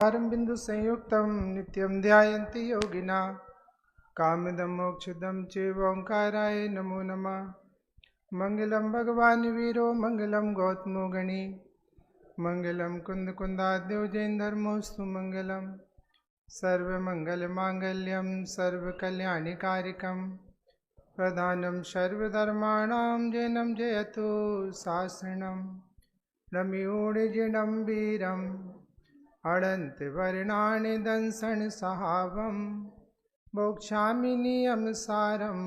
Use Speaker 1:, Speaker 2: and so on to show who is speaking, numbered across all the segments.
Speaker 1: बिंदु संयुक्तं नित्यं ध्यायन्ति योगिना कामिदं मोक्षदं चैव ओंकाराय नमो नमः। मंगलम भगवान वीरो मंगलम गौतमो गणी मंगलम कुंद कुंदाद्यो जैन धर्मोस्तु मंगलम सर्वमंगल मांगल्यम सर्वकल्याणिकारिकम प्रधानम सर्वधर्माणां जैनं जयतु शासनम नम्योणिजिनं वीरम् अड़ंत वर्णानि दंसन सहावम मोक्षामि नियम सारम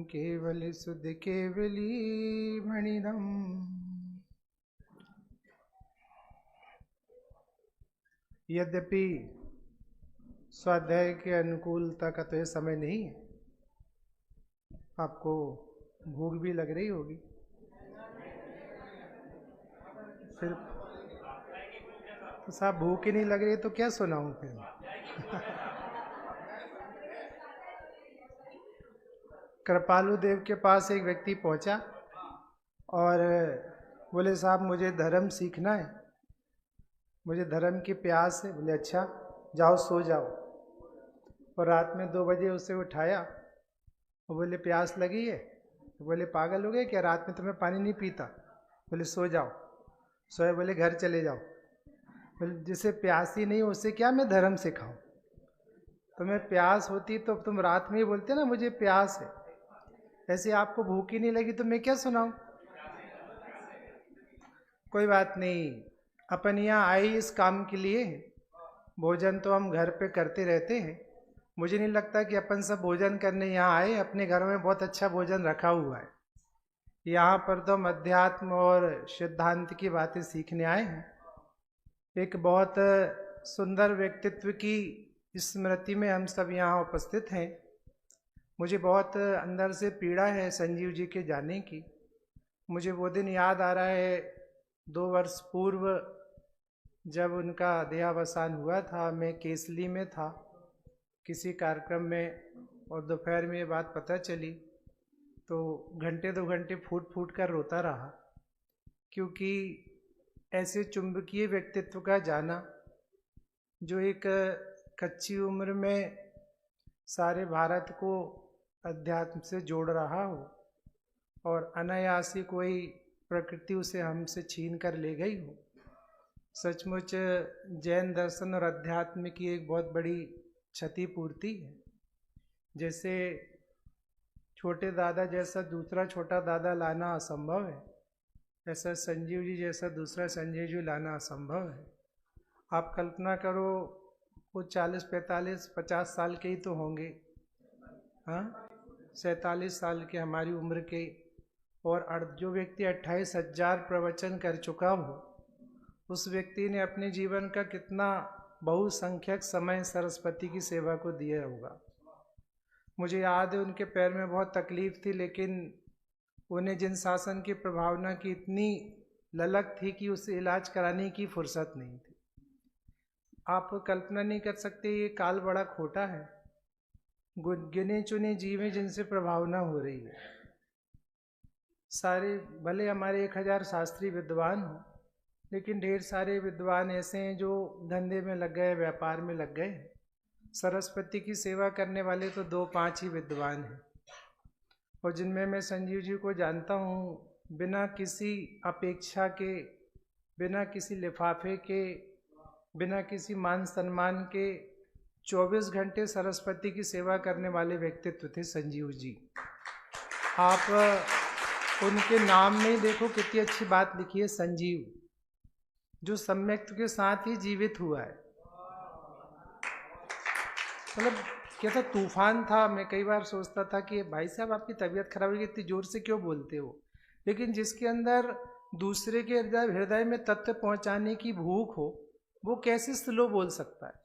Speaker 1: केवल शुद्ध केवली भणिदम। यद्यपि स्वाध्याय के अनुकूलता का तो यह समय नहीं है, आपको भूख भी लग रही होगी। फिर तो साहब भूख ही नहीं लग रही तो क्या सुनाऊं फिर। कृपालु देव के पास एक व्यक्ति पहुंचा और बोले साहब मुझे धर्म सीखना है, मुझे धर्म की प्यास है। बोले अच्छा जाओ सो जाओ। और रात में 2 बजे उसे उठाया और बोले प्यास लगी है। तो बोले पागल हो गए क्या, रात में तो मैं पानी नहीं पीता। बोले सो जाओ। सोए। बोले घर चले जाओ। बोले जिसे प्यास ही नहीं उसे क्या मैं धर्म सिखाऊं। तुम्हें प्यास होती तो तुम रात में ही बोलते ना मुझे प्यास है। ऐसे आपको भूख ही नहीं लगी तो मैं क्या सुनाऊं। कोई बात नहीं, अपन यहाँ आए इस काम के लिए। भोजन तो हम घर पे करते रहते हैं। मुझे नहीं लगता कि अपन सब भोजन करने यहाँ आए। अपने घरों में बहुत अच्छा भोजन रखा हुआ है। यहाँ पर तो हम अध्यात्म और सिद्धांत की बातें सीखने आए हैं। एक बहुत सुंदर व्यक्तित्व की स्मृति में हम सब यहाँ उपस्थित हैं। मुझे बहुत अंदर से पीड़ा है संजीव जी के जाने की। मुझे वो दिन याद आ रहा है 2 वर्ष पूर्व जब उनका देहावसान हुआ था। मैं केसली में था किसी कार्यक्रम में और दोपहर में ये बात पता चली तो घंटे 2 घंटे फूट फूट कर रोता रहा, क्योंकि ऐसे चुंबकीय व्यक्तित्व का जाना जो एक कच्ची उम्र में सारे भारत को अध्यात्म से जोड़ रहा हो और अनायास ही कोई प्रकृति उसे हमसे छीन कर ले गई हो, सचमुच जैन दर्शन और अध्यात्म की एक बहुत बड़ी क्षतिपूर्ति है। जैसे छोटे दादा जैसा दूसरा छोटा दादा लाना असंभव है, ऐसा संजीव जी जैसा दूसरा संजीव जी लाना असंभव है। आप कल्पना करो वो 40, 45, 50 साल के ही तो होंगे, हाँ 47 साल के हमारी उम्र के। और जो व्यक्ति 28,000 प्रवचन कर चुका हो, उस व्यक्ति ने अपने जीवन का कितना बहुसंख्यक समय सरस्वती की सेवा को दिया होगा। मुझे याद है उनके पैर में बहुत तकलीफ थी, लेकिन उन्हें जिन शासन की प्रभावना की इतनी ललक थी कि उसे इलाज कराने की फुर्सत नहीं थी। आप कल्पना नहीं कर सकते, ये काल बड़ा खोटा है। गिने चुने जीव हैं जिनसे प्रभावना हो रही है। सारे भले हमारे 1000 शास्त्री विद्वान हों, लेकिन ढेर सारे विद्वान ऐसे हैं जो धंधे में लग गए, व्यापार में लग गए। सरस्वती की सेवा करने वाले तो 2-5 ही विद्वान हैं, और जिनमें मैं संजीव जी को जानता हूँ, बिना किसी अपेक्षा के, बिना किसी लिफाफे के, बिना किसी मान सम्मान के 24 घंटे सरस्वती की सेवा करने वाले व्यक्तित्व थे संजीव जी। आप उनके नाम में ही देखो कितनी अच्छी बात लिखी है, संजीव, जो सम्यक्त्व के साथ ही जीवित हुआ है। मतलब कैसा तूफान था। मैं कई बार सोचता था कि भाई साहब आपकी तबीयत खराब है, इतनी जोर से क्यों बोलते हो। लेकिन जिसके अंदर दूसरे के हृदय में तत्व पहुंचाने की भूख हो, वो कैसे स्लो बोल सकता है।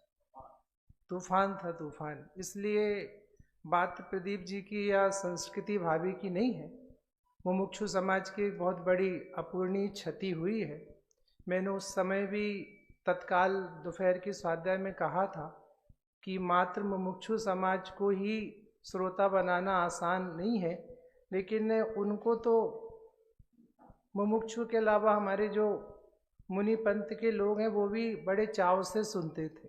Speaker 1: तूफान था तूफान। इसलिए बात प्रदीप जी की या संस्कृति भाभी की नहीं है, मुमुक्षु समाज की एक बहुत बड़ी अपूर्णीय क्षति हुई है। मैंने उस समय भी तत्काल दोपहर की स्वाध्याय में कहा था कि मात्र मुमुक्षु समाज को ही श्रोता बनाना आसान नहीं है, लेकिन उनको तो मुमुक्षु के अलावा हमारे जो मुनि पंथ के लोग हैं वो भी बड़े चाव से सुनते थे।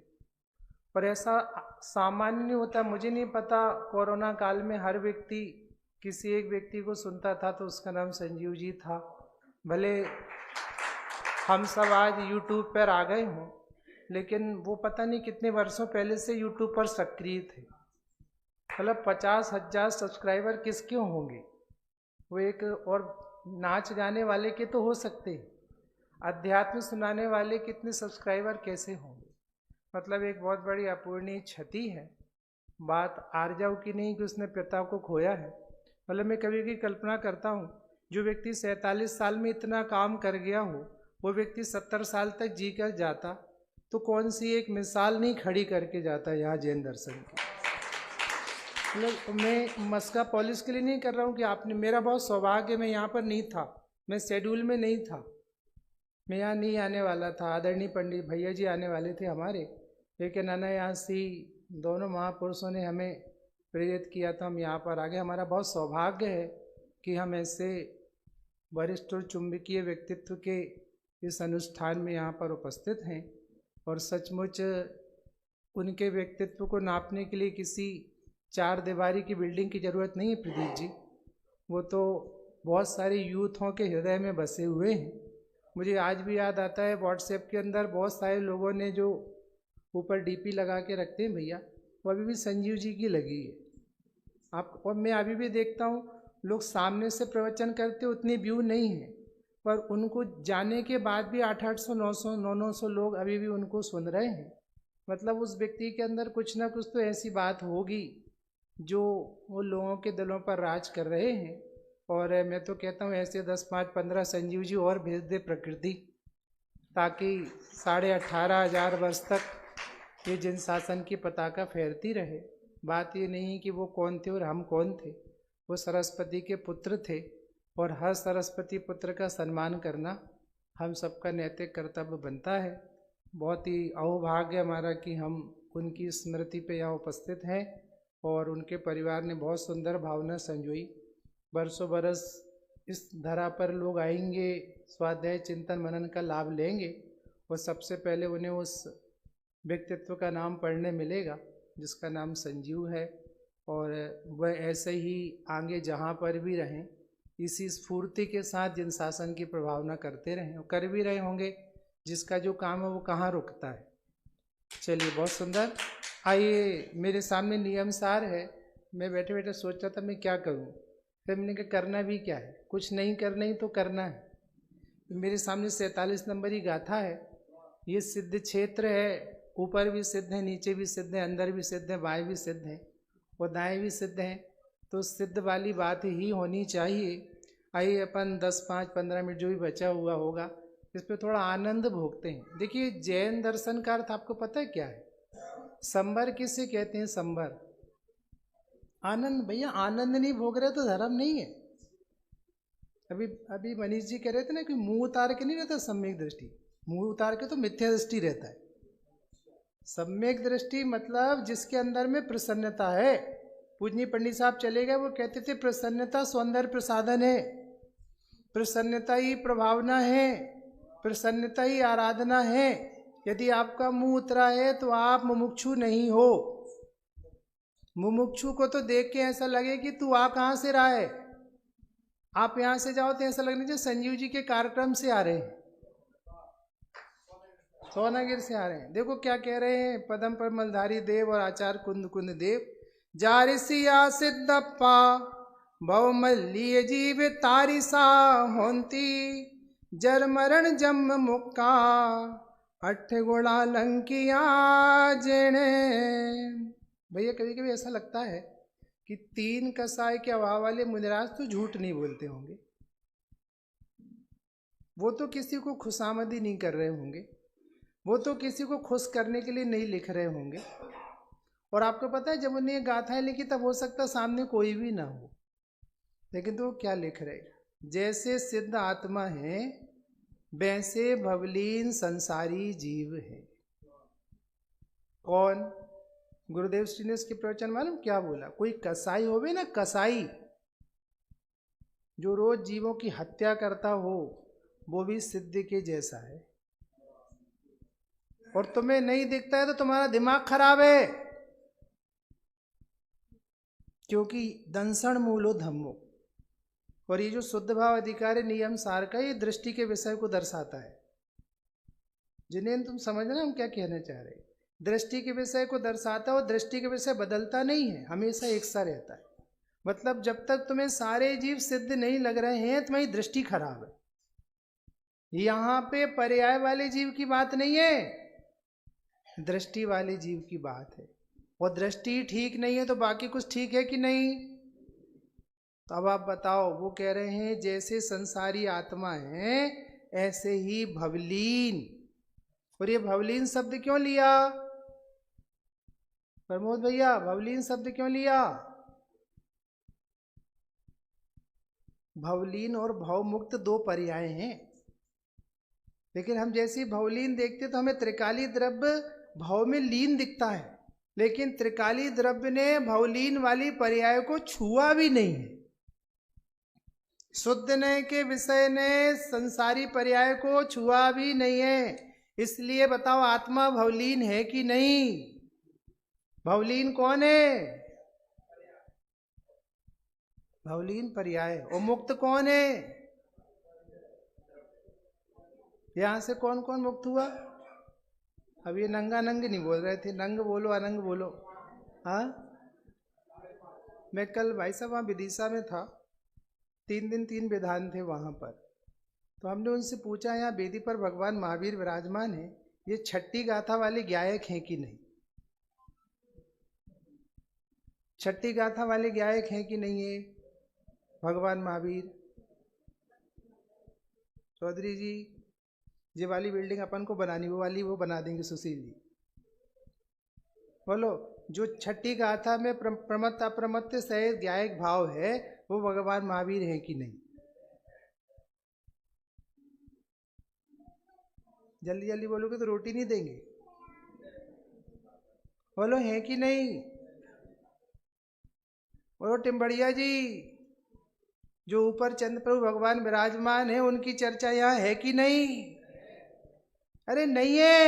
Speaker 1: पर ऐसा सामान्य नहीं होता। मुझे नहीं पता कोरोना काल में हर व्यक्ति किसी एक व्यक्ति को सुनता था तो उसका नाम संजीव जी था। भले हम सब आज यूट्यूब पर आ गए हों, लेकिन वो पता नहीं कितने वर्षों पहले से यूट्यूब पर सक्रिय थे। मतलब 50,000 सब्सक्राइबर किसके होंगे? वो एक और नाच गाने वाले के तो हो सकते हैं, अध्यात्म सुनाने वाले कितने सब्सक्राइबर कैसे होंगे? मतलब एक बहुत बड़ी अपूर्णीय क्षति है। बात आर्जव की नहीं कि उसने पिता को खोया है। मतलब मैं कभी भी कल्पना करता हूँ, जो व्यक्ति 47 साल में इतना काम कर गया हो, वो व्यक्ति 70 साल तक जी कर जाता तो कौन सी एक मिसाल नहीं खड़ी करके जाता यहाँ जैन दर्शन की। मतलब मैं मस्का पॉलिश के लिए नहीं कर रहा हूँ कि आपने, मेरा बहुत सौभाग्य, मैं यहाँ पर नहीं था, मैं शेड्यूल में नहीं था, मैं यहाँ नहीं आने वाला था। आदरणीय पंडित भैया जी आने वाले थे हमारे, लेकिन अनायासी दोनों महापुरुषों ने हमें प्रेरित किया था, हम यहाँ पर आ गए। हमारा बहुत सौभाग्य है कि हम ऐसे वरिष्ठ और चुंबकीय व्यक्तित्व के इस अनुष्ठान में यहाँ पर उपस्थित हैं। और सचमुच उनके व्यक्तित्व को नापने के लिए किसी 4 दीवारी की बिल्डिंग की ज़रूरत नहीं है प्रदीप जी। वो तो बहुत सारे यूथों के हृदय में बसे हुए हैं। मुझे आज भी याद आता है व्हाट्सएप के अंदर बहुत सारे लोगों ने जो ऊपर डीपी लगा के रखते हैं भैया, वो अभी भी संजीव जी की लगी है आप। और मैं अभी भी देखता हूँ लोग सामने से प्रवचन करते उतनी व्यू नहीं है, पर उनको जाने के बाद भी 800, 900, 900 लोग अभी भी उनको सुन रहे हैं। मतलब उस व्यक्ति के अंदर कुछ ना कुछ तो ऐसी बात होगी जो वो लोगों के दिलों पर राज कर रहे हैं। और मैं तो कहता हूँ ऐसे 10, 5, 15 संजीव जी और भेज दे प्रकृति, ताकि 18,500 वर्ष तक ये जिन शासन की पताका फहरती रहे। बात ये नहीं कि वो कौन थे और हम कौन थे, वो सरस्वती के पुत्र थे, और हर सरस्वती पुत्र का सम्मान करना हम सबका नैतिक कर्तव्य बनता है। बहुत ही अहोभाग्य हमारा कि हम उनकी स्मृति पे यहाँ उपस्थित हैं, और उनके परिवार ने बहुत सुंदर भावना संजोई। बरसों बरस इस धरा पर लोग आएंगे, स्वाध्याय चिंतन मनन का लाभ लेंगे, और सबसे पहले उन्हें उस व्यक्तित्व का नाम पढ़ने मिलेगा जिसका नाम संजीव है। और वह ऐसे ही आगे जहाँ पर भी रहें, इसी स्फूर्ति के साथ जिन शासन की प्रभावना करते रहें, और कर भी रहे होंगे। जिसका जो काम है वो कहाँ रुकता है। चलिए, बहुत सुंदर। आइए, मेरे सामने नियम सार है। मैं बैठे बैठे सोच रहा था मैं क्या करूं, फिर मैंने कहा करना भी क्या है, कुछ नहीं करना ही तो करना है। मेरे सामने 47 नंबर ही गाथा है। ये सिद्ध क्षेत्र है, ऊपर भी सिद्ध है, नीचे भी सिद्ध है, अंदर भी सिद्ध है, बाएं भी सिद्ध है और दाएं भी सिद्ध है। तो सिद्ध वाली बात ही होनी चाहिए। आइए अपन 10, 5, 15 मिनट जो भी बचा हुआ होगा इस पर थोड़ा आनंद भोगते हैं। देखिए, जैन दर्शन का अर्थ आपको पता है क्या है? संबर किसे कहते हैं? संबर, आनंद। भैया आनंद नहीं भोग रहे तो धर्म नहीं है। अभी अभी मनीष जी कह रहे थे ना कि मुंह उतार के नहीं रहता सम्यक दृष्टि, मुंह उतार के तो मिथ्या दृष्टि रहता है। सम्यक दृष्टि मतलब जिसके अंदर में प्रसन्नता है। पूजनीय पंडित साहब चले गए, वो कहते थे प्रसन्नता सौंदर्य प्रसाधन है, प्रसन्नता ही प्रभावना है, प्रसन्नता ही आराधना है। यदि आपका मुंह उतरा है तो आप मुमुक्षु नहीं हो। मुमुक्षु को तो देख के ऐसा लगे कि तू आ कहाँ से रहा है। आप यहाँ से जाओ तो ऐसा लगने चाहिए संजीव जी के कार्यक्रम से आ रहे हैं, सोनागिर से आ रहे हैं। देखो क्या कह रहे हैं पदम पर मलधारी देव और आचार्य कुंद कुंद देव। जारिसिया सिद्धप्पा बहुमल्लिय जीव तारिसा होंती, जर मरण जन्म मुक्का 8 गुणा लंकिया जेने। भैया कभी कभी ऐसा लगता है कि 3 कसाय के अभाव वाले मुनिराज तो झूठ नहीं बोलते होंगे। वो तो किसी को खुशामदी नहीं कर रहे होंगे, वो तो किसी को खुश करने के लिए नहीं लिख रहे होंगे। और आपको पता है जब उन्हें ये गाथाएं लिखी तब हो सकता सामने कोई भी ना हो, लेकिन तो क्या लिख रहे? जैसे सिद्ध आत्मा है वैसे भवलीन संसारी जीव है। कौन? गुरुदेव श्री ने इसके प्रवचन मालूम क्या बोला? कोई कसाई होवे ना, कसाई जो रोज जीवों की हत्या करता हो, वो भी सिद्ध के जैसा है। और तुम्हें नहीं दिखता है तो तुम्हारा दिमाग खराब है, क्योंकि दंसण मूलो धम्मो। और ये जो शुद्ध भाव अधिकारी नियम सार का, ये दृष्टि के विषय को दर्शाता है। जिन्हें तुम समझना हम क्या कहना चाह रहे हैं। दृष्टि के विषय को दर्शाता है, और दृष्टि के विषय बदलता नहीं है, हमेशा एक सा रहता है। मतलब जब तक तुम्हें सारे जीव सिद्ध नहीं लग रहे हैं, तुम्हारी दृष्टि खराब है। यहाँ पे पर्याय वाले जीव की बात नहीं है, दृष्टि वाले जीव की बात है। और दृष्टि ठीक नहीं है तो बाकी कुछ ठीक है कि नहीं? तो अब आप बताओ, वो कह रहे हैं जैसे संसारी आत्मा है ऐसे ही भवलीन। और ये भवलीन शब्द क्यों लिया प्रमोद भैया? भवलीन शब्द क्यों लिया? भवलीन और भवमुक्त दो पर्याय हैं, लेकिन हम जैसी भवलीन देखते तो हमें त्रिकाली द्रव्य भव में लीन दिखता है, लेकिन त्रिकाली द्रव्य ने भवलीन वाली पर्याय को छुआ भी नहीं है। शुद्ध ने के विषय ने संसारी पर्याय को छुआ भी नहीं है। इसलिए बताओ, आत्मा भवलीन है कि नहीं? भवलीन कौन है? भवलीन पर्याय। और मुक्त कौन है? यहां से कौन कौन मुक्त हुआ? अब ये नंगा नंग नहीं बोल रहे थे, नंग बोलो अनंग बोलो। हाँ, मैं कल भाई साहब वहाँ विदिशा में था, 3 दिन 3 विधान थे वहाँ पर। तो हमने उनसे पूछा, यहाँ वेदी पर भगवान महावीर विराजमान है, ये छठी गाथा वाले गायक हैं कि नहीं? छठी गाथा वाले गायक हैं कि नहीं है भगवान महावीर? चौधरी जी, ये वाली बिल्डिंग अपन को बनानी, वो वाली वो बना देंगे सुशील जी। बोलो, जो छठी गाथा में प्रमत्त अप्रमत्त सहित गायक भाव है, वो भगवान महावीर हैं कि नहीं? जल्दी जल्दी बोलोगे तो रोटी नहीं देंगे। बोलो, हैं कि नहीं? बोलो टिम्बड़िया जी, जो ऊपर चंद्र प्रभु भगवान विराजमान है, उनकी चर्चा यहाँ है कि नहीं? अरे नहीं है,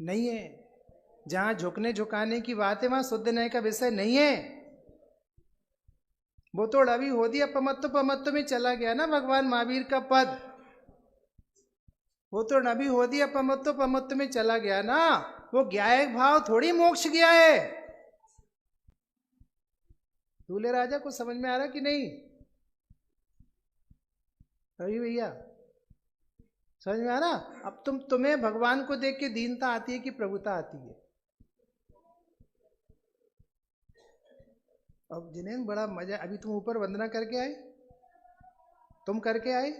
Speaker 1: नहीं है। जहां झुकने झुकाने की बात है वहां शुद्ध न्याय का विषय नहीं है। वो तो अभी हो दिया, पमत्व में चला गया ना भगवान महावीर का पद। वो तो नबी हो दिया, पमत्व में चला गया ना। वो गायक भाव थोड़ी मोक्ष गया है। दूल्हे राजा को समझ में आ रहा कि नहीं? रवि भैया, समझ में आ रहा? अब तुम्हें भगवान को देख के दीनता आती है कि प्रभुता आती है? अब जिन्हें बड़ा मजा, अभी तुम ऊपर वंदना करके आए, तुम करके आए,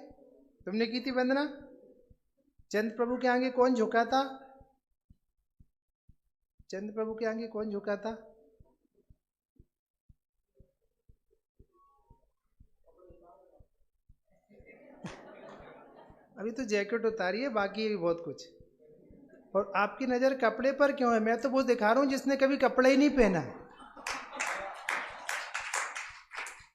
Speaker 1: तुमने की थी वंदना। चंद्र प्रभु के आगे कौन झुका था? चंद्र प्रभु के आगे कौन झुका था? अभी तो जैकेट उतारी है, बाकी भी बहुत कुछ। और आपकी नजर कपड़े पर क्यों है? मैं तो वो दिखा रहा हूं जिसने कभी कपड़ा ही नहीं पहना है।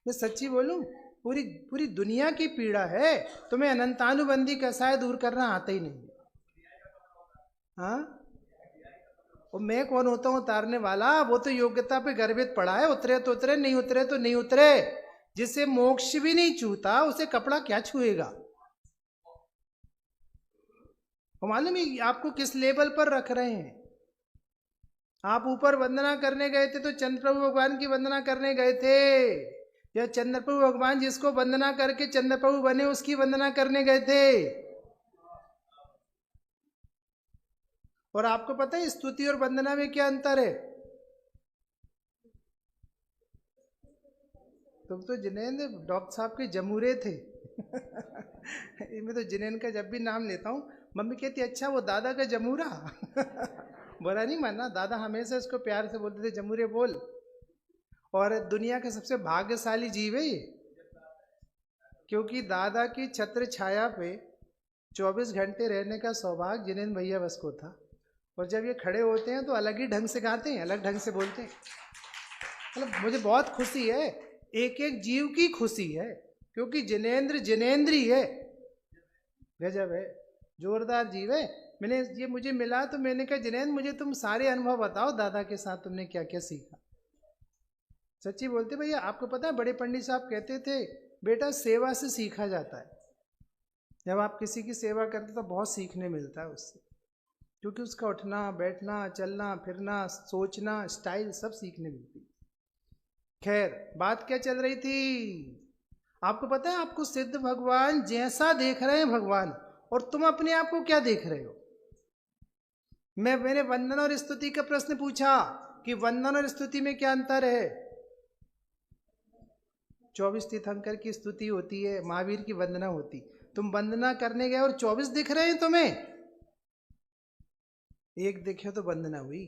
Speaker 1: मैं सच्ची बोलूं, पूरी दुनिया की पीड़ा है, तुम्हें अनंतानुबंधी कसाय दूर करना आता ही नहीं। हाँ, और मैं कौन होता हूं उतारने वाला? वो तो योग्यता पे गर्भित पड़ा है, उतरे तो उतरे, नहीं उतरे तो नहीं उतरे। जिसे मोक्ष भी नहीं छूता उसे कपड़ा क्या छुएगा? मालूम है आपको किस लेवल पर रख रहे हैं? आप ऊपर वंदना करने गए थे तो चंद्र प्रभु भगवान की वंदना करने गए थे, या चंद्र प्रभु भगवान जिसको वंदना करके चंद्र प्रभु बने उसकी वंदना करने गए थे? और आपको पता है स्तुति और वंदना में क्या अंतर है? तुम तो जिनेन डॉक्टर साहब के जमूरे थे। मैं तो जिनेन का जब भी नाम लेता हूँ मम्मी कहती अच्छा वो दादा का जमूरा। बुरा नहीं मानना, दादा हमेशा इसको प्यार से बोलते थे जमूरे बोल। और दुनिया का सबसे भाग्यशाली जीव है ये, क्योंकि दादा की छत्र छाया पे 24 घंटे रहने का सौभाग्य जिनेन भैया बस को था। और जब ये खड़े होते हैं तो अलग ही ढंग से गाते हैं, अलग ढंग से बोलते हैं। मतलब मुझे बहुत खुशी है, एक एक जीव की खुशी है, क्योंकि जिनेंद्र जिनेंद्री है, गजब है, जोरदार जीव है। मैंने ये मुझे मिला तो मैंने कहा जिनेंद्र मुझे तुम सारे अनुभव बताओ, दादा के साथ तुमने क्या क्या सीखा। सच्ची बोलते भैया, आपको पता है बड़े पंडित साहब कहते थे बेटा सेवा से सीखा जाता है। जब आप किसी की सेवा करते तो बहुत सीखने मिलता है उससे, क्योंकि उसका उठना बैठना चलना फिरना सोचना स्टाइल सब सीखने मिलती। खैर बात क्या चल रही थी, आपको पता है आपको सिद्ध भगवान जैसा देख रहे हैं भगवान, और तुम अपने आप को क्या देख रहे हो। मैंने वंदन और स्तुति का प्रश्न पूछा कि वंदन और स्तुति में क्या अंतर है। 24 तीर्थंकर की स्तुति होती है, महावीर की वंदना होती, तुम वंदना करने गए और 24 दिख रहे हैं तुम्हें, एक दिखे तो वंदना हुई।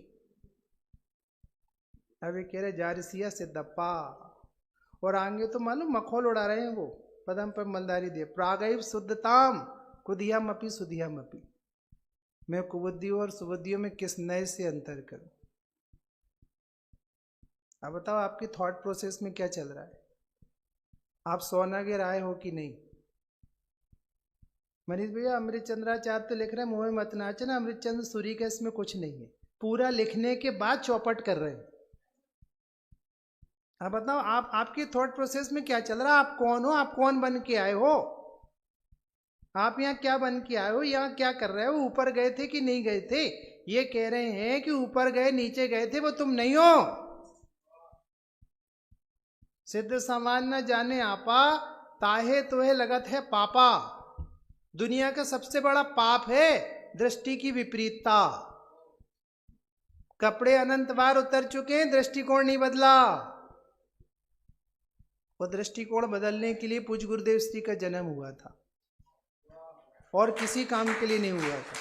Speaker 1: अब ये कह रहे जारसिया सिद्धप्पा, और आगे तो मालूम मखौल उड़ा रहे हैं वो पदम पर मलदारी दे प्रागैव शुद्धताम कुधियाम अपी सुधियाम अपी। मैं कुबुद्धियों और सुबुद्धियों में किस नए से अंतर करूं। अब बताओ आपकी थॉट प्रोसेस में क्या चल रहा है, आप सोनागिर आए हो कि नहीं। मनीष भैया अमृत चंद्राचार्य तो लिख रहे हैं मोह मत नाचना, अमृत चंद्र सूरी का इसमें कुछ नहीं है, पूरा लिखने के बाद चौपट कर रहे हैं। अब बताओ आप आपकी थॉट प्रोसेस में क्या चल रहा है, आप कौन हो, आप कौन बन के आए हो, आप यहाँ क्या बन के आए हो, यहाँ क्या कर रहे हो, ऊपर गए थे कि नहीं गए थे। ये कह रहे हैं कि ऊपर गए नीचे गए थे वो तुम नहीं हो। सिद्ध समान न जाने आपा ताहे तोहे लगत है पापा। दुनिया का सबसे बड़ा पाप है दृष्टि की विपरीतता। कपड़े अनंत बार उतर चुके हैं, दृष्टिकोण नहीं बदला। वो दृष्टिकोण बदलने के लिए पूज्य गुरुदेव श्री का जन्म हुआ था और किसी काम के लिए नहीं हुआ था।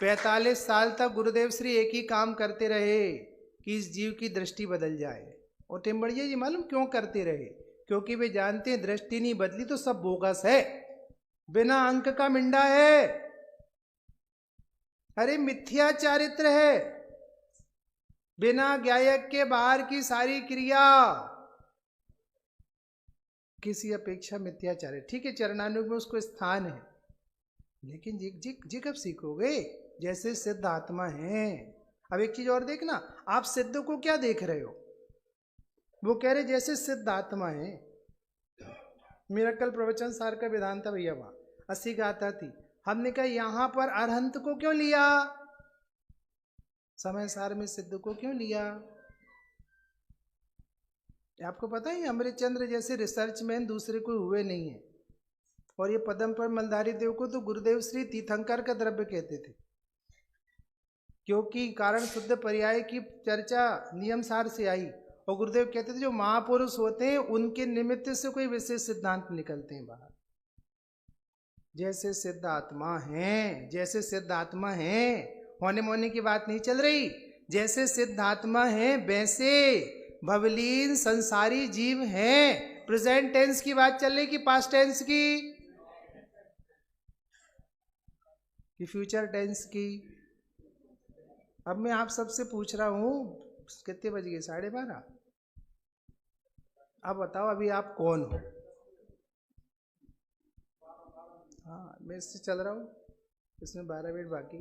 Speaker 1: 45 साल तक गुरुदेव श्री एक ही काम करते रहे कि इस जीव की दृष्टि बदल जाए। और टिम्बड़िया जी मालूम क्यों करते रहे, क्योंकि वे जानते हैं दृष्टि नहीं बदली तो सब बोगस है, बिना अंक का मिंडा है, अरे मिथ्या चारित्र है, बिना ज्ञायक के बाहर की सारी क्रिया किसी अपेक्षा मिथ्याचार्य। ठीक है चरणानुग में उसको स्थान है, लेकिन जी कब सीखोगे, जैसे सिद्ध आत्मा है। अब एक चीज और देखना, आप सिद्ध को क्या देख रहे हो, वो कह रहे जैसे सिद्ध आत्मा है। मेरा कल प्रवचन सार का विधान था भैया, वहां 80 गाथा थी, हमने कहा यहां पर अरहंत को क्यों लिया, समय सार में सिद्ध को क्यों लिया। आपको पता है अमृत चंद्र जैसे रिसर्च मैन दूसरे कोई हुए नहीं है। और ये पदम पर मलधारी देव को तो गुरुदेव श्री तीर्थंकर का द्रव्य कहते थे, क्योंकि कारण शुद्ध पर्याय की चर्चा नियम सार से आई, और गुरुदेव कहते थे जो महापुरुष होते हैं उनके निमित्त से कोई विशेष सिद्धांत निकलते हैं बाहर। जैसे सिद्ध आत्मा है, जैसे सिद्ध आत्मा है, होने मोने की बात नहीं चल रही, जैसे सिद्ध आत्मा है वैसे भवलीन संसारी जीव हैं। प्रेजेंट टेंस की बात चल रही कि पास्ट टेंस की, कि फ्यूचर टेंस की। अब मैं आप सबसे पूछ रहा हूं, कितने बज गए, 12:30। अब बताओ अभी आप कौन हो। हाँ मैं इससे चल रहा हूँ, इसमें 12 मिनट बाकी,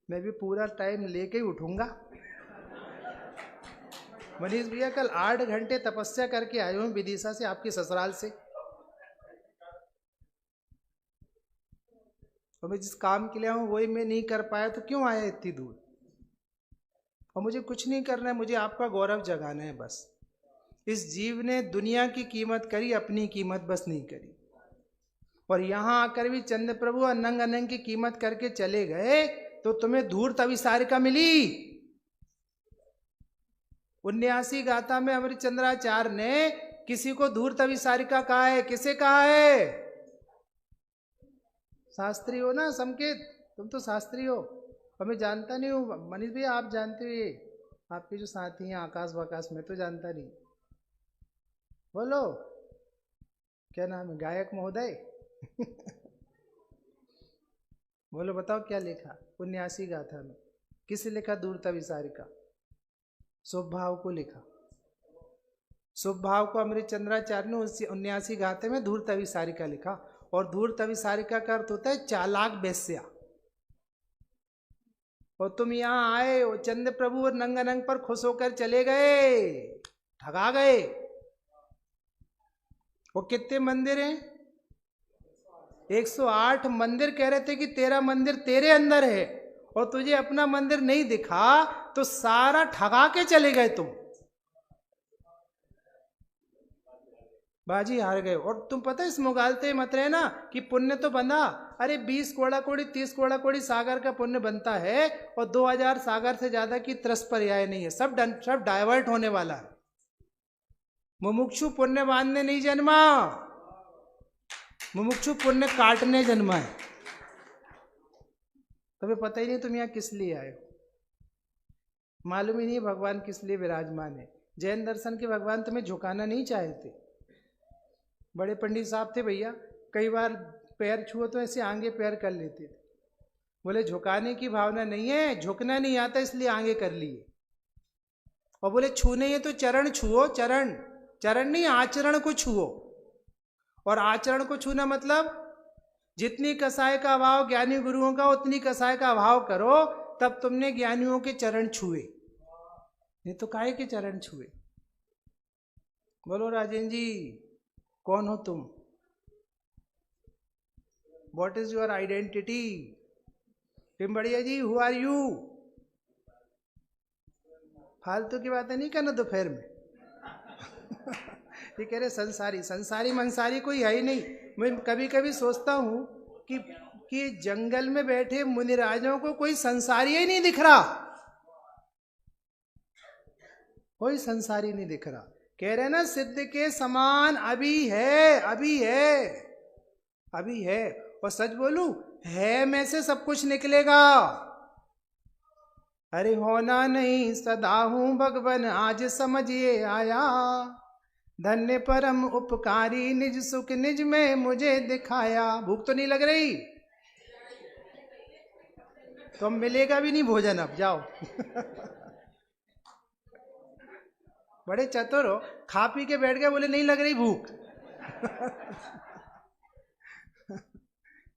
Speaker 1: मैं भी पूरा टाइम लेके ही उठूंगा। मनीष भैया कल 8 घंटे तपस्या करके आए हूँ विदिशा से, आपके ससुराल से, और मैं जिस काम के लिए आऊँ वही मैं नहीं कर पाया तो क्यों आया इतनी दूर। और मुझे कुछ नहीं करना है, मुझे आपका गौरव जगाना है बस। इस जीव ने दुनिया की कीमत करी, अपनी कीमत बस नहीं करी। और यहां आकर भी चंद्र प्रभु अनंग अनंग की कीमत करके चले गए तो तुम्हें धूर्त अविसारिका मिली। 79 गाथा में अमृत चंद्राचार्य ने किसी को धूर्त अविसारिका कहा है, किसे कहा है। शास्त्री हो ना संकेत, तुम तो शास्त्री हो, और मैं जानता नहीं हूँ। मनीष भैया आप जानते हो, ये आपके जो साथी हैं आकाश वाकाश में तो जानता नहीं। बोलो क्या नाम है, गायक महोदय। बोलो बताओ क्या लिखा 79 गाथा में, किसे लिखा धूर्त अविसारिका। स्वभाव को लिखा, स्वभाव को अमृत चंद्राचार्य ने 79 गाथे में धूर्त अविसारिका लिखा। और धूर्त अविसारिका का अर्थ होता है चालाक बेस्या। और तुम यहाँ आए और चंद्र प्रभु और नंगानंग पर खुश होकर चले गए, ठगा गए। वो कितने मंदिर हैं? 108 मंदिर कह रहे थे कि तेरा मंदिर तेरे अंदर है, और तुझे अपना मंदिर नहीं दिखा तो सारा ठगा के चले गए तुम, बाजी हार गए। और तुम पता है इस मुगालते मत रहे ना कि पुण्य तो बंधा, अरे 20 कोड़ा कोड़ी 30 कोड़ा कोड़ी सागर का पुण्य बनता है और 2000 सागर से ज्यादा की त्रस पर्याय नहीं है, सब डाइवर्ट होने वाला है। मुमुक्षु पुण्य बांधने नहीं जन्मा, मुमुक्षु पुण्य काटने जन्मा है। तुम्हें पता ही नहीं तुम यहाँ किस लिए आए हो, मालूम ही नहीं भगवान किस लिए विराजमान है। जैन दर्शन के भगवान तुम्हें झुकाना नहीं चाहते। बड़े पंडित साहब थे भैया, कई बार पैर छुओ तो ऐसे आगे पैर कर लेते थे। बोले झुकाने की भावना नहीं है, झुकना नहीं आता इसलिए आगे कर लिए। और बोले छूने है तो चरण छुओ, चरण चरण नहीं आचरण को छुओ। और आचरण को छूना मतलब जितनी कसाय का अभाव ज्ञानी गुरुओं का उतनी कसाय का अभाव करो, तब तुमने ज्ञानियों के चरण छुए, नहीं तो काहे के चरण छुए। बोलो राजेंद्र जी, कौन हो तुम? What is your identity? Timbadia ji, who are you? फालतू की बातें नहीं करना दोपहर में। ये कह रहे संसारी, संसारी मंसारी कोई है ही नहीं। मैं कभी कभी सोचता हूं कि जंगल में बैठे मुनिराजों को कोई संसारी ही नहीं दिख रहा, कोई संसारी नहीं दिख रहा। कह रहे ना सिद्ध के समान अभी है, अभी है, अभी है। और सच बोलूं, है में से सब कुछ निकलेगा। अरे होना नहीं सदा हूं भगवन, आज समझिए आया। धन्य परम उपकारी, निज सुख निज में मुझे दिखाया। भूख तो नहीं लग रही? तो मिलेगा भी नहीं भोजन, अब जाओ। बड़े चतुर हो, खा पी के बैठ गए, बोले नहीं लग रही भूख।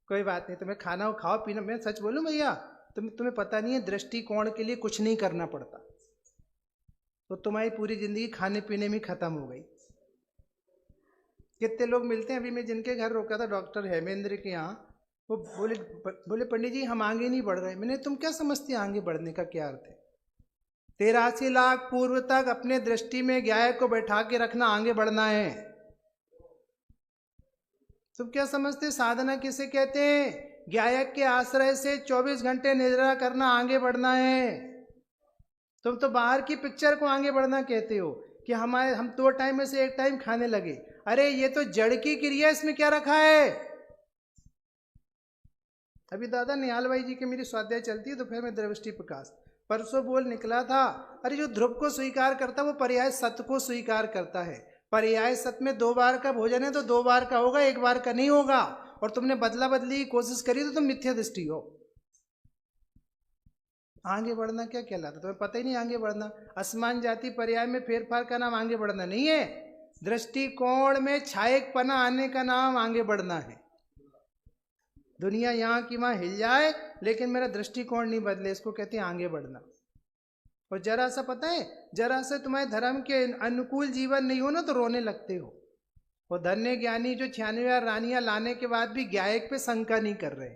Speaker 1: कोई बात नहीं, तुम्हें खाना खाओ पीना। मैं सच बोलूं भैया, तुम्हें पता नहीं है, दृष्टिकोण के लिए कुछ नहीं करना पड़ता, तो तुम्हारी पूरी जिंदगी खाने पीने में खत्म हो गई। कितने लोग मिलते हैं, अभी मैं जिनके घर रोका था डॉक्टर हेमेंद्र के यहाँ, वो बोले पंडित जी हम आगे नहीं बढ़ रहे। मैंने, तुम क्या समझती आगे बढ़ने का क्या अर्थ है? 83 लाख पूर्व तक अपने दृष्टि में गाय को बैठा के रखना आगे बढ़ना है। तुम क्या समझते साधना किसे कहते हैं? गायक के आश्रय से 24 घंटे निद्रा करना आगे बढ़ना है। तुम तो बाहर की पिक्चर को आगे बढ़ना कहते हो कि हम 2 टाइम में से 1 टाइम खाने लगे। अरे ये तो जड़ की क्रिया, इसमें क्या रखा है? अभी दादा निहाल भाई जी की मेरी स्वाध्याय चलती है तो फिर मैं दृष्टि प्रकाश परसों बोल निकला था। अरे जो ध्रुव को स्वीकार करता है वो पर्याय सत्य को स्वीकार करता है। पर्याय सत्य में 2 बार का भोजन है तो 2 बार का होगा, 1 बार का नहीं होगा। और तुमने बदला बदली की कोशिश करी तो तुम मिथ्या दृष्टि हो। आगे बढ़ना क्या कहलाता? तुम्हें पता ही नहीं आगे बढ़ना। असमान जाति पर्याय में फेरफार का नाम आगे बढ़ना नहीं है। दृष्टिकोण में छायकपना आने का नाम आगे बढ़ना है। दुनिया यहाँ की वहां हिल जाए लेकिन मेरा दृष्टिकोण नहीं बदले, इसको कहते हैं आगे बढ़ना। और जरा सा पता है, जरा से तुम्हारे धर्म के अनुकूल जीवन नहीं हो ना तो रोने लगते हो। और धन्य ज्ञानी जो 96 रानियां लाने के बाद भी गायक पे शंका नहीं कर रहे,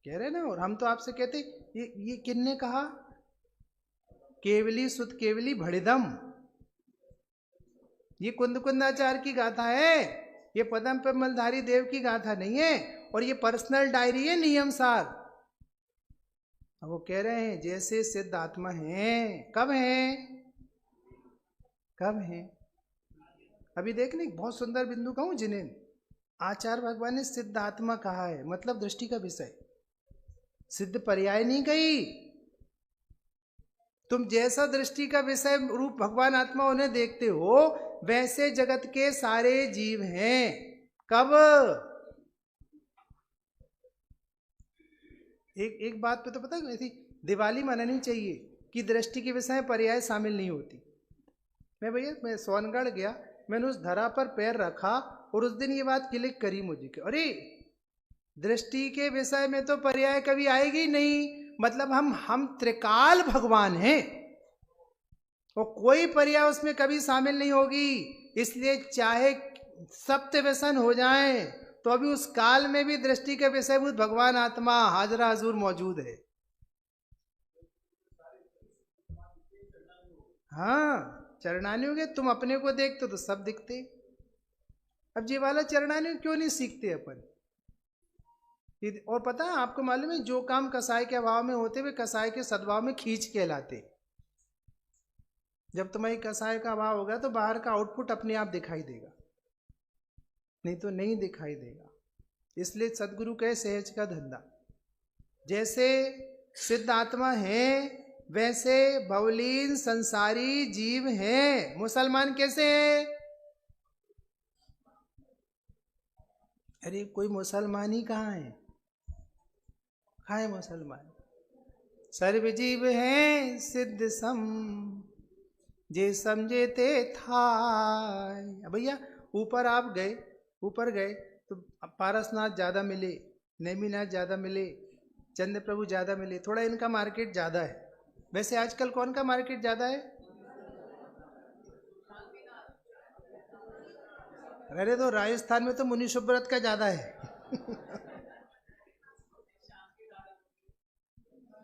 Speaker 1: कह रहे ना। और हम तो आपसे कहते ये किन्ने कहा? केवली सुत केवली भड़िदम, ये कुंद कुंदाचार की गाथा है, ये पदम पर मलधारी देव की गाथा नहीं है। और ये पर्सनल डायरी है नियम सार। अब वो कह रहे हैं जैसे सिद्ध आत्मा हैं, कब हैं? कब हैं? अभी देखने बहुत सुंदर बिंदु कहूं, जिन्हें आचार्य भगवान ने सिद्ध आत्मा कहा है, मतलब दृष्टि का विषय, सिद्ध पर्याय नहीं कही। तुम जैसा दृष्टि का विषय रूप भगवान आत्मा उन्हें देखते हो, वैसे जगत के सारे जीव हैं। कब? एक बात पे तो पता है, ऐसी दिवाली मनानी चाहिए कि दृष्टि के विषय में पर्याय शामिल नहीं होती। मैं सोनगढ़ गया, मैंने उस धरा पर पैर रखा और उस दिन ये बात क्लिक करी मुझे कि अरे दृष्टि के विषय में तो पर्याय कभी आएगी नहीं। मतलब हम त्रिकाल भगवान हैं और कोई पर्याय उसमें कभी शामिल नहीं होगी। इसलिए चाहे सप्त व्यसन हो जाएं तो अभी उस काल में भी दृष्टि के विषयभूत भगवान आत्मा हाजरा हजूर मौजूद है। हाँ, चरणानी हो गए। तुम अपने को देखते तो सब दिखते। अब ये वाला चरणानी क्यों नहीं सीखते अपन? और पता है आपको मालूम है, जो काम कसाय के अभाव में होते हुए कसाय के सद्भाव में खींच के लाते। जब तुम्हारी कसाय का अभाव होगा तो बाहर का आउटपुट अपने आप दिखाई देगा, नहीं तो नहीं दिखाई देगा। इसलिए सदगुरु कहे सहज का धंधा। जैसे सिद्ध आत्मा है वैसे भवलीन संसारी जीव हैं। मुसलमान कैसे हैं? अरे कोई मुसलमान ही कहाँ है? कहाँ है मुसलमान? सर्व जीव हैं सिद्ध सम जे समझे ते था। भैया ऊपर आप गए, ऊपर गए तो पारसनाथ ज़्यादा मिले, नेमिनाथ ज़्यादा मिले, चंद्र प्रभु ज़्यादा मिले, थोड़ा इनका मार्केट ज़्यादा है। वैसे आजकल कौन का मार्केट ज़्यादा है? अरे तो राजस्थान में तो मुनि सुब्रत का ज़्यादा है।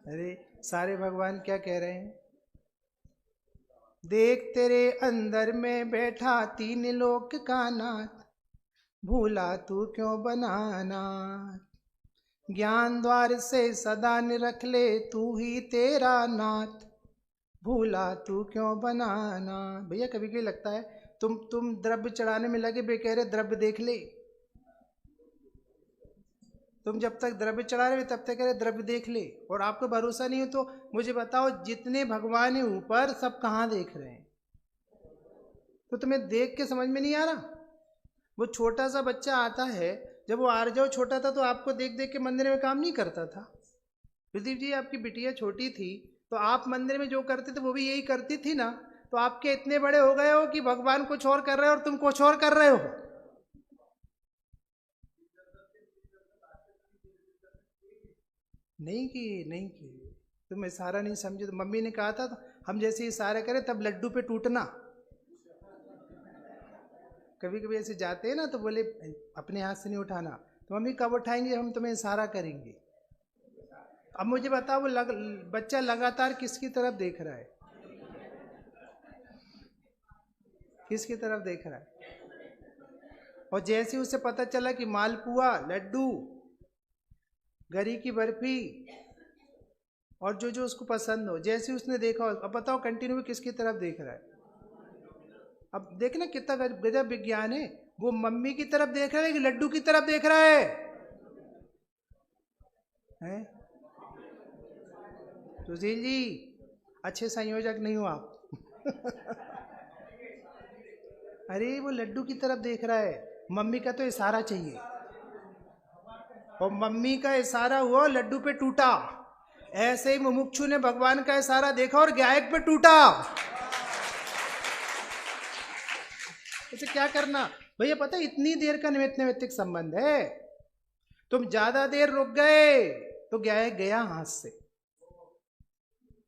Speaker 1: अरे सारे भगवान क्या कह रहे हैं? देख तेरे अंदर में बैठा तीन लोक का नाथ, भूला तू क्यों बनाना। ज्ञान द्वार से सदा निरख ले तू ही तेरा नाथ, भूला तू क्यों बनाना। भैया कभी कभी लगता है तुम द्रव्य चढ़ाने में लगे, बेकहरे द्रव्य देख ले। तुम जब तक द्रव्य चढ़ा रहे तब तक कह रहे द्रव्य देख ले। और आपको भरोसा नहीं हो तो मुझे बताओ, जितने भगवान है ऊपर सब कहाँ देख रहे हैं? तो तुम्हें देख के समझ में नहीं आ रहा? वो छोटा सा बच्चा आता है, जब वो आर्जव छोटा था तो आपको देख देख के मंदिर में काम नहीं करता था। प्रदीप जी आपकी बिटिया छोटी थी तो आप मंदिर में जो करते थे वो भी यही करती थी ना। तो आपके इतने बड़े हो गए हो कि भगवान कुछ और कर रहे हो और तुम कुछ और कर रहे हो। नहीं की तुम इशारा नहीं समझे। तो मम्मी ने कहा था तो हम जैसे इशारा करें तब लड्डू पे टूटना। कभी कभी ऐसे जाते हैं ना तो बोले अपने हाथ से नहीं उठाना। तो मम्मी कब उठाएंगे? हम तुम्हें इशारा करेंगे। अब मुझे बताओ वो बच्चा लगातार किसकी तरफ देख रहा है? किसकी तरफ देख रहा है? और जैसे उसे पता चला कि मालपुआ, लड्डू, गरी की बर्फी और जो जो उसको पसंद हो, जैसे उसने देखा, अब बताओ कंटिन्यू किसकी तरफ देख रहा है? अब देखना कितना गजब विज्ञान है। वो मम्मी की तरफ देख रहा है कि लड्डू की तरफ देख रहा है? हैं? सुशील जी अच्छे संयोजक नहीं हो आप। अरे वो लड्डू की तरफ देख रहा है, मम्मी का तो इशारा चाहिए। और मम्मी का इशारा हुआ लड्डू पे टूटा। ऐसे ही मुमुक्षु ने भगवान का इशारा देखा और गायक पे टूटा। इसे क्या करना भैया? पता है इतनी देर का निमित्त नैमित्तिक संबंध है। तुम ज्यादा देर रुक गए तो गायक गया हाथ से।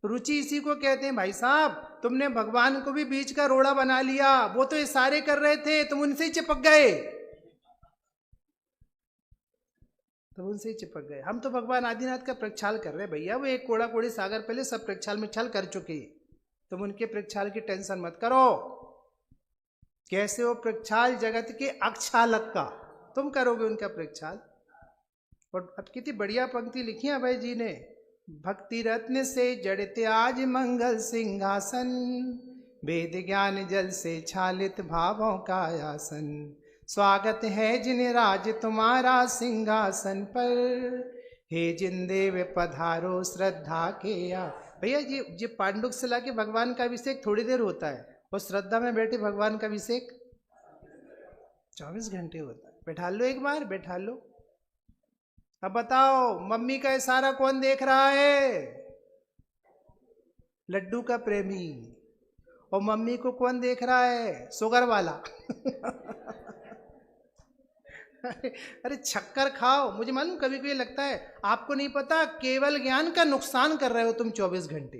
Speaker 1: रुचि इसी को कहते हैं भाई साहब। तुमने भगवान को भी बीच का रोड़ा बना लिया। वो तो इशारे कर रहे थे, तुम उनसे ही चिपक गए। तो उनसे ही चिपक गए। हम तो भगवान आदिनाथ का प्रक्षाल कर रहे हैं भैया। वो एक कोड़ा कोड़ी सागर पहले सब प्रक्षाल मिक्षाल कर चुके। तुम उनके प्रक्षाल की टेंशन मत करो। कैसे वो प्रक्षाल जगत के अक्षालक का, तुम करोगे उनका प्रक्षाल। और अब कितनी बढ़िया पंक्ति लिखी है भाई जी ने। भक्ति रत्न से जड़ते आज मंगल सिंहासन, वेद ज्ञान जल से छालित भावों का आसन। स्वागत है जिन राज तुम्हारा सिंहासन पर, हे जिन देव पधारो श्रद्धा के आ। भैया ये पांडुक से लाके भगवान का अभिषेक थोड़ी देर होता है और श्रद्धा में बैठे भगवान का अभिषेक 24 घंटे होता है। बैठा लो एक बार, बैठा लो। अब बताओ मम्मी का इशारा कौन देख रहा है? लड्डू का प्रेमी। और मम्मी को कौन देख रहा है? शुगर वाला। अरे छक्कर खाओ। मुझे मालूम कभी कभी लगता है आपको नहीं पता केवल ज्ञान का नुकसान कर रहे हो तुम 24 घंटे।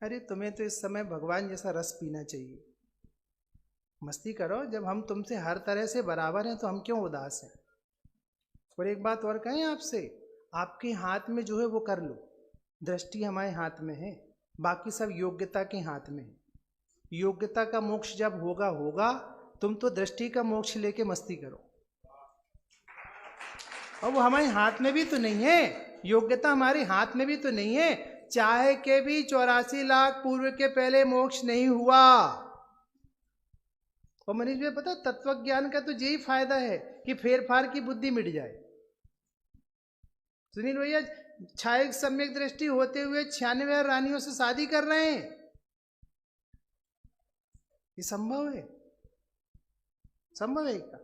Speaker 1: अरे तुम्हें तो इस समय भगवान जैसा रस पीना चाहिए। मस्ती करो, जब हम तुमसे हर तरह से बराबर हैं तो हम क्यों उदास हैं। और एक बात और कहें आपसे, आपके हाथ में जो है वो कर लो। दृष्टि हमारे हाथ में है, बाकी सब योग्यता के हाथ में है। योग्यता का मोक्ष जब होगा होगा, तुम तो दृष्टि का मोक्ष लेके मस्ती करो। और वो हमारे हाथ में भी तो नहीं है, योग्यता हमारे हाथ में भी तो नहीं है। चाहे के भी 84 लाख पूर्व के पहले मोक्ष नहीं हुआ। और मनीष भाई पता, तत्व ज्ञान का तो यही फायदा है कि फेर फार की बुद्धि मिट जाए। सुनील भैया छायक सम्यक दृष्टि होते हुए 96 रानियों से शादी कर रहे हैं। ये संभव है? संभव है क्या?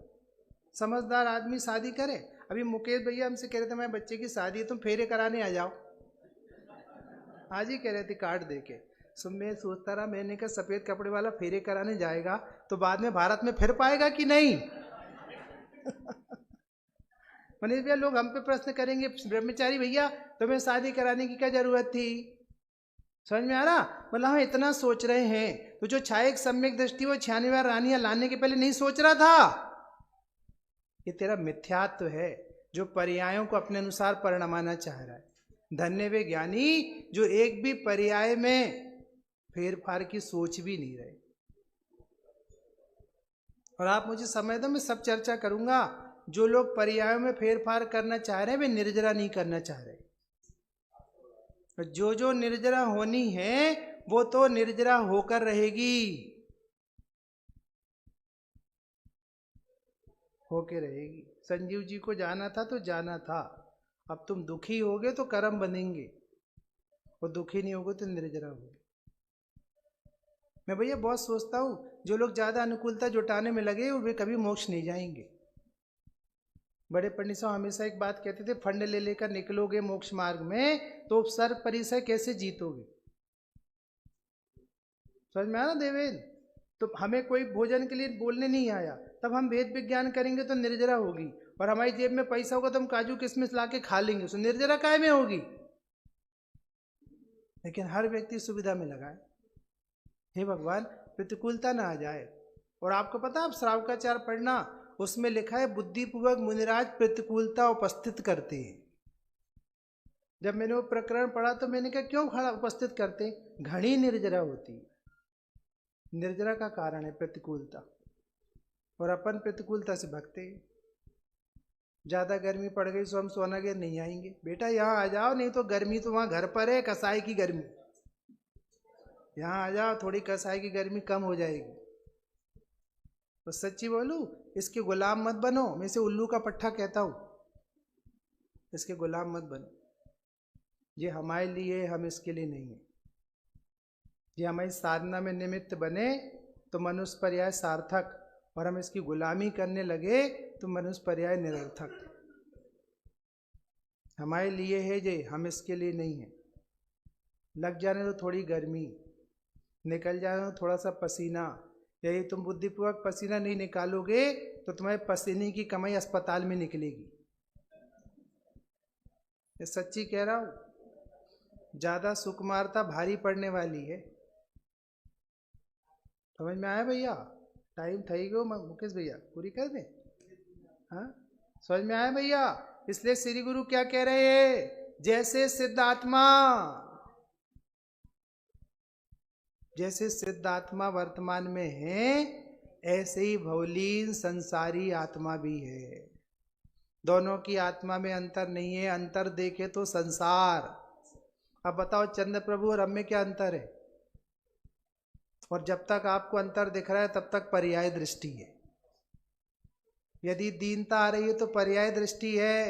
Speaker 1: समझदार आदमी शादी करे। अभी मुकेश भैया हमसे कह रहे थे, मैं बच्चे की शादी है, तुम फेरे कराने आ जाओ। आज ही कह रहे थे कार्ड देके। सो मैं सोचता रहा, मैंने कहा सफेद कपड़े वाला फेरे कराने जाएगा तो बाद में भारत में फिर पाएगा कि नहीं। मनीष भैया लोग हम पे प्रश्न करेंगे, ब्रह्मचारी भैया तुम्हें शादी कराने की क्या जरूरत थी। समझ में आ रहा? बोला हाँ इतना सोच रहे हैं, तो जो छायक सम्यक दृष्टि वो 96 रानियां लाने के पहले नहीं सोच रहा था। ये तेरा मिथ्यात्व है जो पर्यायों को अपने अनुसार परिणमाना चाह रहा है। धन्य वे ज्ञानी जो एक भी पर्याय में फेर फार की सोच भी नहीं रहे। और आप मुझे समय दो, मैं सब चर्चा करूंगा। जो लोग पर्यायों में फेर फार करना चाह रहे हैं वे निर्जरा नहीं करना चाह रहे। जो निर्जरा होनी है वो तो निर्जरा होकर रहेगी, होके रहेगी। संजीव जी को जाना था तो जाना था। अब तुम दुखी होगे तो कर्म बनेंगे, और दुखी नहीं होगे तो निर्जरा होगे। मैं भैया बहुत सोचता हूँ जो लोग ज्यादा अनुकूलता जुटाने में लगे वे कभी मोक्ष नहीं जाएंगे। बड़े पंडित साहब हमेशा एक बात कहते थे, फंड ले लेकर निकलोगे मोक्ष मार्ग में तो उपसर्ग परिसर कैसे जीतोगे। समझ में आया देवेंद्र? तो हमें कोई भोजन के लिए बोलने नहीं आया, तब हम वेद विज्ञान करेंगे तो निर्जरा होगी। और हमारी जेब में पैसा होगा तो हम काजू किशमिश ला के खा लेंगे, तो निर्जरा काय में होगी। लेकिन हर व्यक्ति सुविधा में लगा है। हे भगवान प्रतिकूलता ना आ जाए। और आपको पता, आप श्रावकाचार पढ़ना, उसमें लिखा है बुद्धिपूर्वक मुनिराज प्रतिकूलता उपस्थित करते हैं। जब मैंने वो प्रकरण पढ़ा तो मैंने कहा क्यों खड़ा उपस्थित करते? घड़ी निर्जरा होती। निर्जरा का कारण है प्रतिकूलता, और अपन प्रतिकूलता से भगते हैं। ज्यादा गर्मी पड़ गई तो हम सोनागिर नहीं आएंगे। बेटा यहाँ आ जाओ, नहीं तो गर्मी तो वहां घर पर है, कसाई की गर्मी। यहाँ आ जाओ, थोड़ी कसाई की गर्मी कम हो जाएगी। तो सच्ची बोलूं, इसके गुलाम मत बनो। मैं इसे उल्लू का पट्टा कहता हूं। इसके गुलाम मत बनो। ये हमारे लिए, हम इसके लिए नहीं है। ये हमारी साधना में निमित्त बने तो मनुष्य पर्याय सार्थक, और हम इसकी गुलामी करने लगे तो मनुष्य पर्याय निरर्थक। हमारे लिए है ये, हम इसके लिए नहीं है। लग जाने तो थोड़ी गर्मी, निकल जाने तो थोड़ा सा पसीना। यही तुम बुद्धिपूर्वक पसीना नहीं निकालोगे तो तुम्हारे पसीने की कमाई अस्पताल में निकलेगी। ये सच्ची कह रहा हूं। ज्यादा सुकुमारता भारी पड़ने वाली है। समझ में आया भैया? टाइम थई गयो मुकेश भैया, पूरी कर दे। हाँ समझ में आया भैया? इसलिए श्री गुरु क्या कह रहे हैं, जैसे सिद्धात्मा, जैसे सिद्धात्मा वर्तमान में है ऐसे ही भवलीन संसारी आत्मा भी है। दोनों की आत्मा में अंतर नहीं है। अंतर देखे तो संसार। अब बताओ चंद्र प्रभु और हम में क्या अंतर है? और जब तक आपको अंतर दिख रहा है तब तक पर्याय दृष्टि है। यदि दीनता आ रही है तो पर्याय दृष्टि है।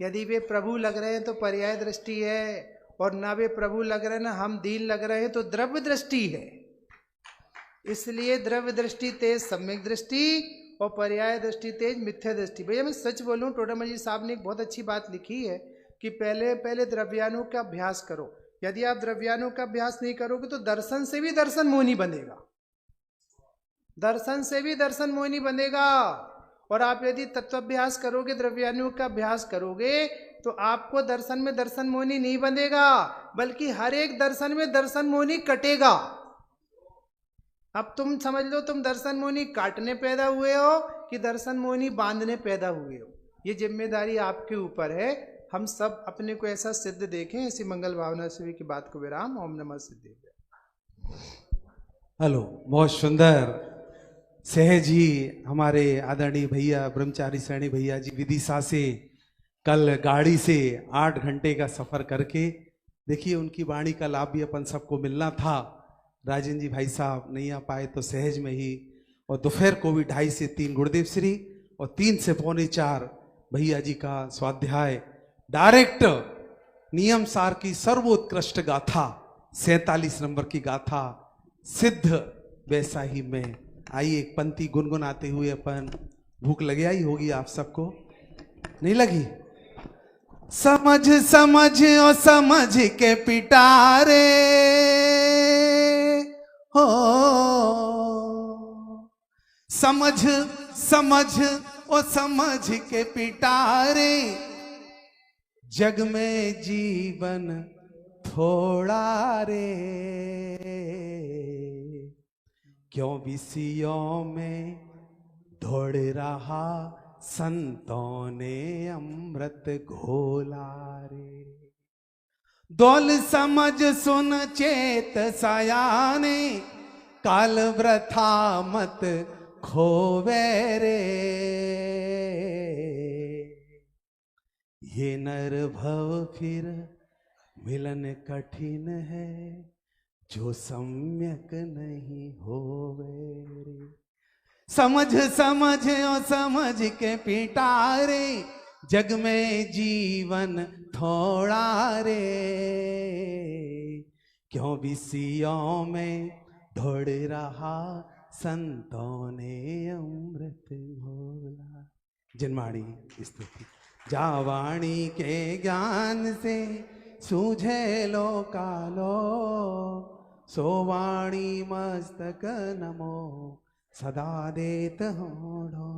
Speaker 1: यदि वे प्रभु लग रहे हैं तो पर्याय दृष्टि है। और ना वे प्रभु लग रहे हैं ना हम दीन लग रहे हैं तो द्रव्य दृष्टि है। इसलिए द्रव्य दृष्टि तेज सम्यक दृष्टि और पर्याय दृष्टि तेज मिथ्या दृष्टि। भैया मैं सच बोलूं, टोडामल जी साहब ने एक बहुत अच्छी बात लिखी है कि पहले पहले द्रव्यानु का अभ्यास करो। यदि आप द्रव्यानु का अभ्यास नहीं करोगे तो दर्शन से भी दर्शन मोहिनी बनेगा। दर्शन से भी दर्शन मोहिनी बनेगा। और आप यदि तत्वाभ्यास करोगे, द्रव्यानुयोग का अभ्यास करोगे, तो आपको दर्शन में दर्शन मोहिनी नहीं बंधेगा, बल्कि हर एक दर्शन में दर्शन मोहिनी कटेगा। अब तुम समझ लो, तुम दर्शन मोहिनी काटने पैदा हुए हो कि दर्शन मोहिनी बांधने पैदा हुए हो। ये जिम्मेदारी आपके ऊपर है। हम सब अपने को ऐसा सिद्ध देखें। ऐसी मंगल भावना से की बात को विराम। ओम नमः सिद्धेश्वर।
Speaker 2: हेलो, बहुत सुंदर सहज ही हमारे आदरणीय भैया ब्रह्मचारी सैनी भैया जी विदिशा से कल गाड़ी से 8 घंटे का सफर करके, देखिए उनकी वाणी का लाभ भी अपन सबको मिलना था। राजन जी भाई साहब नहीं आ पाए तो सहज में ही, और दोपहर को भी 2:30 से 3 गुरुदेव श्री और 3 से 3:45 भैया जी का स्वाध्याय। डायरेक्ट नियम सार की सर्वोत्कृष्ट गाथा 47 नंबर की गाथा सिद्ध वैसा ही में। आइए एक पंक्ति गुनगुनाते हुए अपन, भूख लगे आई होगी आप सबको, नहीं लगी? समझ समझ और समझ के पिटारे हो, समझ समझ और समझ के पिटारे, जग में जीवन थोड़ा रे, क्यों विषयों में दौड़ रहा संतों ने अमृत घोला रे। दौल समझ सुन चेत सयाने, काल वृथा मत खोवे रे। ये नर भव फिर मिलन कठिन है, जो सम्यक नहीं होवे रे। समझ समझ और समझ के पिटारे, जग में जीवन थोड़ा रे, क्यों विषयों में दौड़ रहा संतों ने अमृत घोला। जिनवाणी स्तुति। जा वाणी के ज्ञान से सूझे लोकालो, सो वाणी मस्तक नमो सदा देत होड़ो।